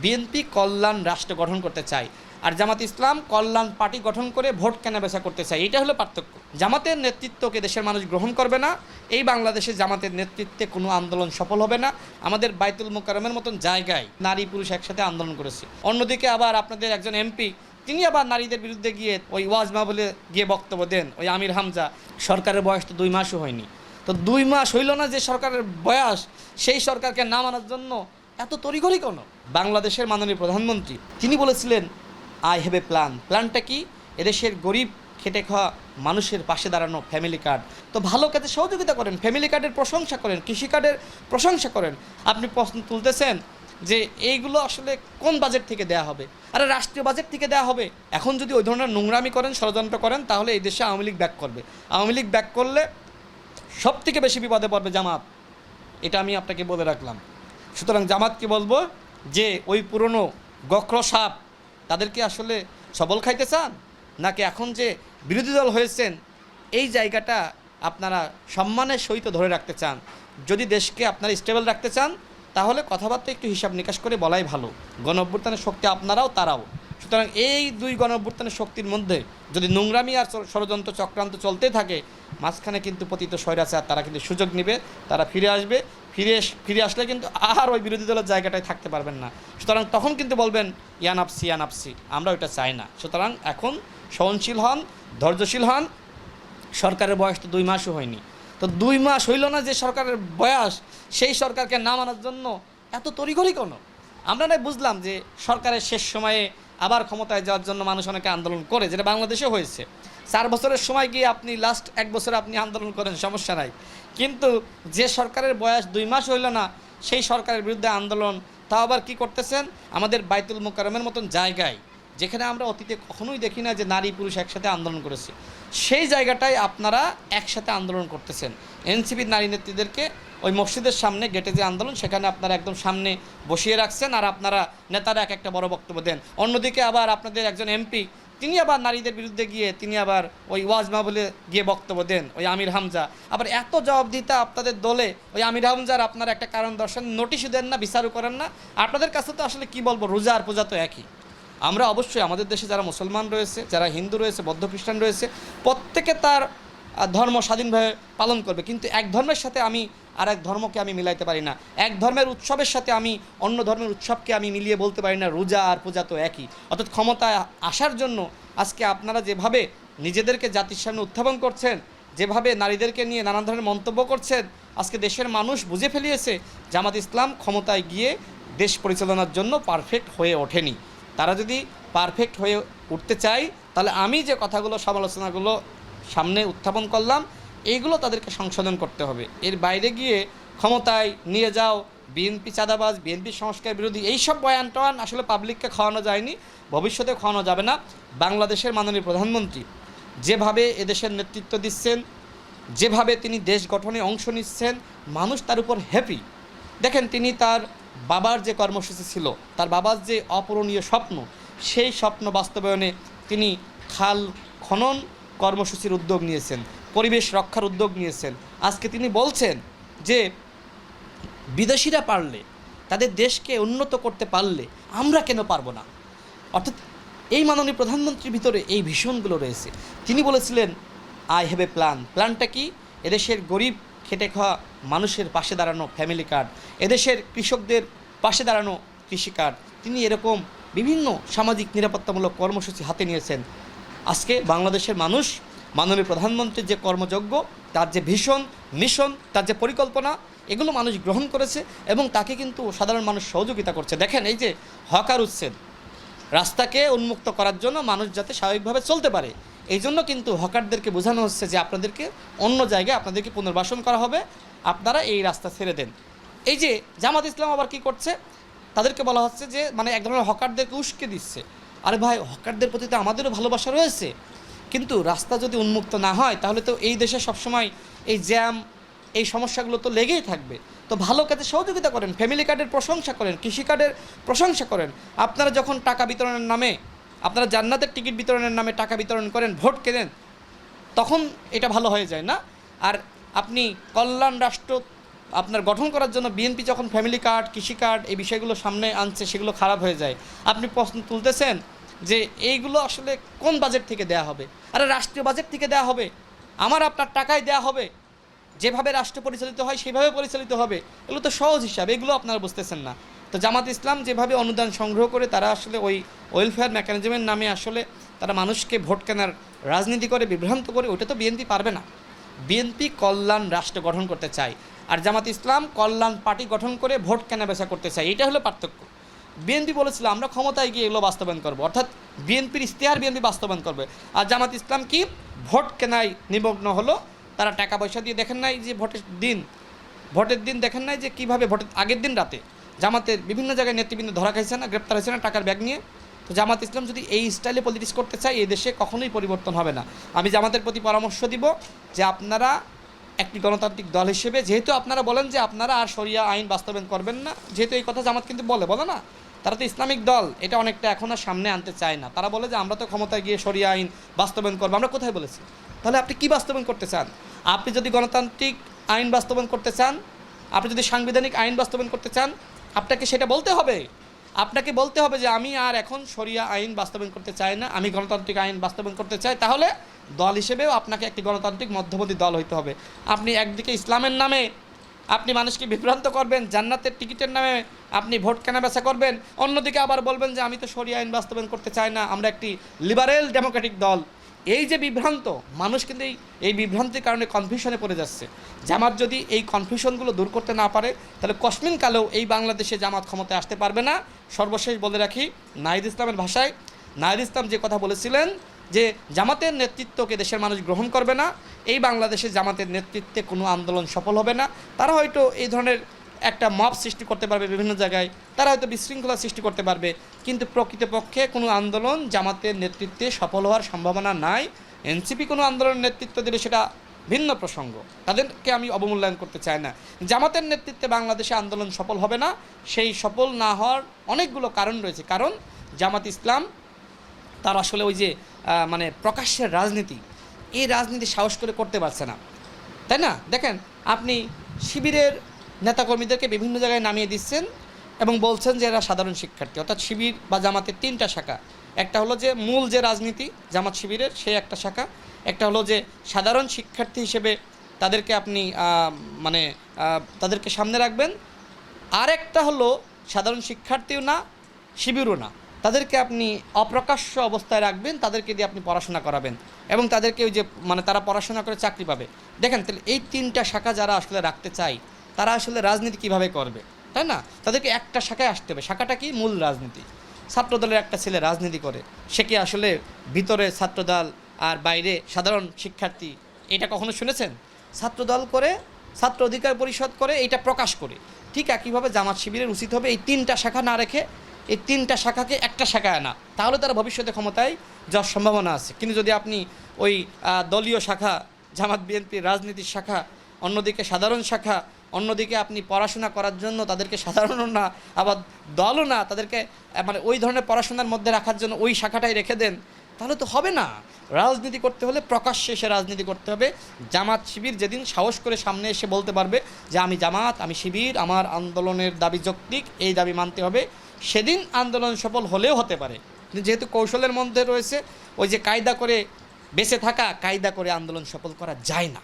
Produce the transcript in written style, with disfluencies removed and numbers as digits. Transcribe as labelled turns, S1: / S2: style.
S1: BNP কল্যাণ রাষ্ট্র গঠন করতে চায়, আর জামাত ইসলাম কল্যাণ পার্টি গঠন করে ভোট কেনাবেচা করতে চায়। এটা হলো পার্থক্য। জামাতের নেতৃত্বকে দেশের মানুষ গ্রহণ করবে না। এই বাংলাদেশে জামাতের নেতৃত্বে কোনো আন্দোলন সফল হবে না। আমাদের বাইতুল মোকাররমের মতন জায়গায় নারী পুরুষ একসাথে আন্দোলন করেছে। অন্যদিকে আবার আপনাদের একজন এমপি, তিনি আবার নারীদের বিরুদ্ধে গিয়ে ওই ওয়াজ মাহফিলে গিয়ে বক্তব্য দেন। ওই আমির হামজা, সরকারের বয়স তো 2 মাসও হয়নি, তো 2 মাস হইল না যে সরকারের বয়স, সেই সরকারকে না মানার জন্য এত তড়িঘড়ি কেন? বাংলাদেশের মাননীয় প্রধানমন্ত্রী তিনি বলেছিলেন আই হ্যাভ এ প্ল্যান। প্ল্যানটা কি? এদেশের গরিব খেটে খাওয়া মানুষের পাশে দাঁড়ানো, ফ্যামিলি কার্ড। তো ভালো কাজে সহযোগিতা করেন, ফ্যামিলি কার্ডের প্রশংসা করেন, কৃষি কার্ডের প্রশংসা করেন। আপনি প্রশ্ন তুলতেছেন যে এইগুলো আসলে কোন বাজেট থেকে দেয়া হবে? আরে রাষ্ট্রীয় বাজেট থেকে দেওয়া হবে। এখন যদি ওই ধরনের নোংরামি করেন, ষড়যন্ত্র করেন, তাহলে এই দেশে আওয়ামী লীগ ব্যাক করবে। আওয়ামী লীগ ব্যাক করলে সব থেকে বেশি বিপদে পড়বে জামাত, এটা আমি আপনাকে বলে রাখলাম। সুতরাং জামাতকে বলবো যে ওই পুরনো গক্র সাপ, তাদেরকে আসলে সবল খাইতে চান, নাকি এখন যে বিরোধী দল হয়েছেন এই জায়গাটা আপনারা সম্মানের সহিত ধরে রাখতে চান? যদি দেশকে আপনারা স্টেবল রাখতে চান, তাহলে কথাবার্তা একটু হিসাব নিকাশ করে বলাই ভালো। গণঅভ্যুত্থানের শক্তি আপনারাও, তারাও। সুতরাং এই 2 গণঅভ্যুত্থানের শক্তির মধ্যে যদি নোংরামি আর ষড়যন্ত্র চক্রান্ত চলতে থাকে, মাঝখানে কিন্তু পতিত স্বৈরাচার তারা কিন্তু সুযোগ নেবে, তারা ফিরে আসবে। ফিরে আসলে কিন্তু আর ওই বিরোধী দলের জায়গাটায় থাকতে পারবেন না। সুতরাং তখন কিন্তু বলবেন ইয়ানাপসি ইয়ানাপসি, আমরা ওইটা চাই না। সুতরাং এখন সহনশীল হন, ধৈর্যশীল হন। সরকারের বয়স তো 2 মাসও হয়নি, তো 2 মাস হইল না যে সরকারের বয়স, সেই সরকারকে না মানার জন্য এত তড়িঘড়ি কেন? আমরা না বুঝলাম যে সরকারের শেষ সময়ে আবার ক্ষমতায় যাওয়ার জন্য মানুষ অনেকে আন্দোলন করে, যেটা বাংলাদেশে হয়েছে। 4 বছরের সময় গিয়ে আপনি লাস্ট 1 বছরে আপনি আন্দোলন করেন, সমস্যা নাই। কিন্তু যে সরকারের বয়স 2 মাস হইল না, সেই সরকারের বিরুদ্ধে আন্দোলন, তাও আবার কি করতেছেন? আমাদের বাইতুল মোকাররমের মতন জায়গায়, যেখানে আমরা অতীতে কখনোই দেখি না যে নারী পুরুষ একসাথে আন্দোলন করেছে, সেই জায়গাটায় আপনারা একসাথে আন্দোলন করতেছেন। এনসিপির নারী নেত্রীদেরকে ওই মসজিদের সামনে গেটে যে আন্দোলন, সেখানে আপনারা একদম সামনে বসিয়ে রাখছেন, আর আপনারা নেতারা এক একটা বড় বক্তব্য দেন। অন্যদিকে আবার আপনাদের একজন এমপি, তিনি আবার নারীদের বিরুদ্ধে গিয়ে তিনি আবার ওই ওয়াজ মাহফিলে গিয়ে বক্তব্য দেন। ওই আমির হামজা আবার এত জবাবদিহিতা আপনাদের দলে, ওই আমির হামজার আপনারা একটা কারণ দর্শন নোটিশও দেন না, বিচারও করেন না। আপনাদের কাছে তো আসলে কি বলবো, রোজা আর পূজা তো একই। আমরা অবশ্যই আমাদের দেশে যারা মুসলমান রয়েছে, যারা হিন্দু রয়েছে, বৌদ্ধ খ্রিস্টান রয়েছে, প্রত্যেকে তার ধর্ম স্বাধীনভাবে পালন করবে। কিন্তু এক ধর্মের সাথে আমি আর এক ধর্মকে আমি মিলাইতে পারি না। এক ধর্মের উৎসবের সাথে আমি অন্য ধর্মের উৎসবকে আমি মিলিয়ে বলতে পারি না রোজা আর পূজা তো একই। অর্থাৎ ক্ষমতায় আসার জন্য আজকে আপনারা যেভাবে নিজেদেরকে জাতির সামনে উত্থাপন করছেন, যেভাবে নারীদেরকে নিয়ে নানান ধরনের মন্তব্য করছেন, আজকে দেশের মানুষ বুঝে ফেলিয়েছে জামাত ইসলাম ক্ষমতায় গিয়ে দেশ পরিচালনার জন্য পারফেক্ট হয়ে ওঠেনি। তারা যদি পারফেক্ট হয়ে উঠতে চায়, তাহলে আমি যে কথাগুলো সমালোচনাগুলো সামনে উত্থাপন করলাম, এইগুলো তাদেরকে সংশোধন করতে হবে। এর বাইরে গিয়ে ক্ষমতায় নিয়ে যাও, বিএনপি চাঁদাবাজ, বিএনপি সংস্কার বিরোধী, এইসব বয়ান টয়ান আসলে পাবলিককে খাওয়ানো যায়নি, ভবিষ্যতে খাওয়ানো যাবে না। বাংলাদেশের মাননীয় প্রধানমন্ত্রী যেভাবে এদেশের নেতৃত্ব দিচ্ছেন, যেভাবে তিনি দেশ গঠনে অংশ নিচ্ছেন, মানুষ তার উপর হ্যাপি। দেখেন, তিনি তার বাবার যে কর্মসূচি ছিল, তার বাবার যে অপূরণীয় স্বপ্ন, সেই স্বপ্ন বাস্তবায়নে তিনি খাল খনন কর্মসূচির উদ্যোগ নিয়েছেন, পরিবেশ রক্ষার উদ্যোগ নিয়েছেন। আজকে তিনি বলছেন যে বিদেশিরা পারলে, তাদের দেশকে উন্নত করতে পারলে আমরা কেন পারবো না? অর্থাৎ এই মাননীয় প্রধানমন্ত্রীর ভিতরে এই ভীষণগুলো রয়েছে। তিনি বলেছিলেন আই হ্যাভ এ প্ল্যান। প্ল্যানটা কি? এদেশের গরিব খেটে খাওয়া মানুষের পাশে দাঁড়ানো, ফ্যামিলি কার্ড। এদেশের কৃষকদের পাশে দাঁড়ানো, কৃষি কার্ড। তিনি এরকম বিভিন্ন সামাজিক নিরাপত্তামূলক কর্মসূচি হাতে নিয়েছেন। আজকে বাংলাদেশের মানুষ মাননীয় প্রধানমন্ত্রীর যে কর্মযজ্ঞ, তার যে ভীষণ মিশন, তার যে পরিকল্পনা, এগুলো মানুষ গ্রহণ করেছে এবং তাকে কিন্তু সাধারণ মানুষ সহযোগিতা করছে। দেখেন, এই যে হকার উচ্ছেদ, রাস্তাকে উন্মুক্ত করার জন্য মানুষ যাতে স্বাভাবিকভাবে চলতে পারে, এই জন্য কিন্তু হকারদেরকে বোঝানো হচ্ছে যে আপনাদেরকে অন্য জায়গায় আপনাদেরকে পুনর্বাসন করা হবে, আপনারা এই রাস্তা ছেড়ে দেন। এই যে জামাত ইসলাম আবার কি করছে, তাদেরকে বলা হচ্ছে যে মানে এক ধরনের হকারদেরকে উস্কে দিচ্ছে। আরে ভাই, হকারদের প্রতি তো আমাদেরও ভালোবাসা রয়েছে, কিন্তু রাস্তা যদি উন্মুক্ত না হয় তাহলে তো এই দেশে সবসময় এই জ্যাম, এই সমস্যাগুলো তো লেগেই থাকবে। তো ভালো কাজে সহযোগিতা করেন, ফ্যামিলি কার্ডের প্রশংসা করেন, কৃষি কার্ডের প্রশংসা করেন। আপনারা যখন টাকা বিতরণের নামে, আপনারা জান্নাতের টিকিট বিতরণের নামে টাকা বিতরণ করেন, ভোট কেনেন, তখন এটা ভালো হয়ে যায় না। আর আপনি কল্যাণ রাষ্ট্র আপনার গঠন করার জন্য বিএনপি যখন ফ্যামিলি কার্ড, কৃষি কার্ড এই বিষয়গুলো সামনে আনছে, সেগুলো খারাপ হয়ে যায়। আপনি প্রশ্ন তুলতেছেন যে এইগুলো আসলে কোন বাজেট থেকে দেয়া হবে? আরে রাষ্ট্রীয় বাজেট থেকে দেয়া হবে, আমার আপনার টাকায় দেয়া হবে। যেভাবে রাষ্ট্র পরিচালিত হয় সেভাবে পরিচালিত হবে। এগুলো তো সহজ হিসাব, এগুলো আপনারা বুঝতেছেন না। তো জামাত ইসলাম যেভাবে অনুদান সংগ্রহ করে তারা আসলে ওই ওয়েলফেয়ার মেকানিজমের নামে আসলে তারা মানুষকে ভোট কেনার রাজনীতি করে, বিভ্রান্ত করে, ওটা তো বিএনপি পারবে না। বিএনপি কল্যাণ রাষ্ট্র গঠন করতে চায়, আর জামাত ইসলাম কল্যাণ পার্টি গঠন করে ভোট কেনা বেচা করতে চায়। এটা হলো পার্থক্য। বিএনপি বলেছিল আমরা ক্ষমতায় গিয়ে এগুলো বাস্তবায়ন করবো, অর্থাৎ বিএনপির ইশতেহার বিএনপি বাস্তবায়ন করবে। আর জামাত ইসলাম কি ভোট কেনায় নিমগ্ন হলো। তারা টাকা পয়সা দিয়ে, দেখেন নাই যে ভোটের দিন দেখেন নাই যে কীভাবে ভোটের আগের দিন রাতে জামাতের বিভিন্ন জায়গায় নেতৃবৃন্দ ধরা খাইছে না, গ্রেপ্তার হয়েছে না টাকার ব্যাগ নিয়ে। তো জামাত ইসলাম যদি এই স্টাইলে পলিটিক্স করতে চায়, এই দেশে কখনোই পরিবর্তন হবে না। আমি জামাতের প্রতি পরামর্শ দিব যে আপনারা একটি গণতান্ত্রিক দল হিসেবে, যেহেতু আপনারা বলেন যে আপনারা আর শরিয়া আইন বাস্তবায়ন করবেন না, যেহেতু এই কথা জামাত কিন্তু বলে না, তারা তো ইসলামিক দল, এটা অনেকটা এখন আর সামনে আনতে চায় না। তারা বলে যে আমরা তো ক্ষমতায় গিয়ে শরিয়া আইন বাস্তবায়ন করবো। আমরা কোথায় বলেছি? তাহলে আপনি কি বাস্তবায়ন করতে চান? আপনি যদি গণতান্ত্রিক আইন বাস্তবায়ন করতে চান, আপনি যদি সাংবিধানিক আইন বাস্তবায়ন করতে চান, আপনাকে সেটা বলতে হবে। আপনাকে বলতে হবে যে আমি আর এখন শরিয়া আইন বাস্তবায়ন করতে চাই না, আমি গণতান্ত্রিক আইন বাস্তবায়ন করতে চাই। তাহলে দল হিসেবেও আপনাকে একটি গণতান্ত্রিক মধ্যপন্থী দল হইতে হবে। আপনি একদিকে ইসলামের নামে আপনি মানুষকে বিভ্রান্ত করবেন, জান্নাতের টিকিটের নামে আপনি ভোট কেনাবেচা করবেন, অন্যদিকে আবার বলবেন যে আমি তো শরিয়া আইন বাস্তবায়ন করতে চাই না, আমরা একটি লিবারেল ডেমোক্রেটিক দল। এই যে বিভ্রান্ত, মানুষ কিন্তু এই বিভ্রান্তির কারণে কনফিউশনে পড়ে যাচ্ছে। জামাত যদি এই কনফিউশনগুলো দূর করতে না পারে, তাহলে কসমিন কালেও এই বাংলাদেশে জামাত ক্ষমতায় আসতে পারবে না। সর্বশেষ বলে রাখি, নাহিদ ইসলামের ভাষায়, নাহিদ ইসলাম যে কথা বলেছিলেন যে জামাতের নেতৃত্বকে দেশের মানুষ গ্রহণ করবে না, এই বাংলাদেশে জামাতের নেতৃত্বে কোনো আন্দোলন সফল হবে না। তারা হয়তো এই ধরনের একটা মব সৃষ্টি করতে পারবে বিভিন্ন জায়গায়, তারা হয়তো বিশৃঙ্খলা সৃষ্টি করতে পারবে, কিন্তু প্রকৃতপক্ষে কোনো আন্দোলন জামাতের নেতৃত্বে সফল হওয়ার সম্ভাবনা নাই। এনসিপি কোনো আন্দোলনের নেতৃত্ব দিলে সেটা ভিন্ন প্রসঙ্গ, তাদেরকে আমি অবমূল্যায়ন করতে চাই না। জামাতের নেতৃত্বে বাংলাদেশে আন্দোলন সফল হবে না। সেই সফল না হওয়ার অনেকগুলো কারণ রয়েছে। কারণ জামাত ইসলাম তার আসলে ওই যে মানে প্রকাশ্যের রাজনীতি, এই রাজনীতি সাহস করে করতে পারছে না, তাই না? দেখেন, আপনি শিবিরের নেতাকর্মীদেরকে বিভিন্ন জায়গায় নামিয়ে দিচ্ছেন এবং বলছেন যে এরা সাধারণ শিক্ষার্থী। অর্থাৎ শিবির বা জামাতের তিনটা শাখা, একটা হলো যে মূল যে রাজনীতি জামাত শিবিরের, সেই একটা শাখা, একটা হলো যে সাধারণ শিক্ষার্থী হিসেবে তাদেরকে আপনি তাদেরকে সামনে রাখবেন, আর একটা হলো সাধারণ শিক্ষার্থীও না, শিবিরও না, তাদেরকে আপনি অপ্রকাশ্য অবস্থায় রাখবেন, তাদেরকে দিয়ে আপনি পড়াশোনা করাবেন এবং তাদেরকে ওই যে তারা পড়াশোনা করে চাকরি পাবে। দেখেন, তাহলে এই তিনটা শাখা যারা আসলে রাখতে চায়, তারা আসলে রাজনীতি কিভাবে করবে, তাই না? তাদেরকে একটা শাখায় আসতে হবে। শাখাটা কি? মূল রাজনীতি। ছাত্রদলের একটা ছেলে রাজনীতি করে, সে কি আসলে ভিতরে ছাত্রদল আর বাইরে সাধারণ শিক্ষার্থী, এটা কখনো শুনেছেন? ছাত্রদল করে, ছাত্র অধিকার পরিষদ করে, এইটা প্রকাশ করে। ঠিক একইভাবে জামাত শিবিরের উচিত হবে এই তিনটা শাখা না রেখে এই তিনটা শাখাকে একটা শাখায় আনা, তাহলে তারা ভবিষ্যতে ক্ষমতায় যাওয়ার সম্ভাবনা আছে। কিন্তু যদি আপনি ওই দলীয় শাখা, জামাত বিএনপির রাজনীতির শাখা, অন্যদিকে সাধারণ শাখা, অন্যদিকে আপনি পড়াশোনা করার জন্য তাদেরকে সাধারণও না আবার দলও না, তাদেরকে ওই ধরনের পড়াশোনার মধ্যে রাখার জন্য ওই শাখাটাই রেখে দেন, তাহলে তো হবে না। রাজনীতি করতে হলে প্রকাশ্যে এসে রাজনীতি করতে হবে। জামাত শিবির যেদিন সাহস করে সামনে এসে বলতে পারবে যে আমি জামাত, আমি শিবির, আমার আন্দোলনের দাবি যৌক্তিক, এই দাবি মানতে হবে, সেদিন আন্দোলন সফল হলেও হতে পারে। কিন্তু যেহেতু কৌশলের মধ্যে রয়েছে ওই যে কায়দা করে বেঁচে থাকা, কায়দা করে আন্দোলন সফল করা যায় না।